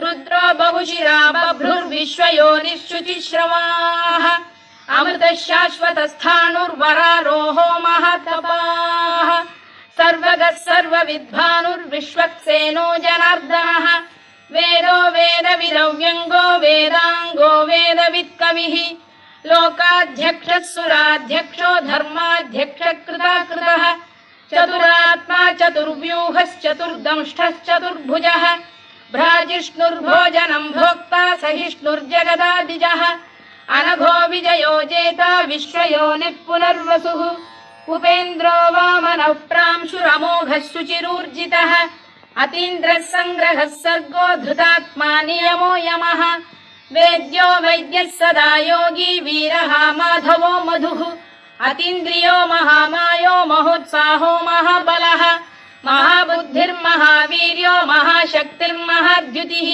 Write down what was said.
रुद्रो बहुशिरा बभ्रुर्विश्वयोनिश्रुचिश्रवाः अमृतः शाश्वतस्थाणुर्वरारोहो महातपाः सर्वगः सर्वविद्भानुर्विश्वक्सेनो जनार्दनः वेदो वेदविदव्यङ्गो वेदाङ्गो वेदवित्कविः लोकाध्यक्षः सुराध्यक्षो धर्माध्यक्षकृताकृतः चतुरात्मा चतुर्व्यूहश्चतुर्दंष्टश्चतुर्भुजः भ्राजिष्णुर्भोजनं भोक्ता सहिष्णुर्जगदादिजः अनघो विजयो जेता विश्वयोनिः पुनर्वसुः उपेन्द्रो वामनः प्रांशुरमोघः शुचिरूर्जितः अतीन्द्रः सङ्ग्रहः सर्गो धृतात्मा नियमो यमः वेद्यो वैद्यः सदा योगी वीरः माधवो मधुः अतीन्द्रियो महामायो महोत्साहो महाबलः महाबुद्धिर्महावीर्यो महाशक्तिर्महाद्युतिः।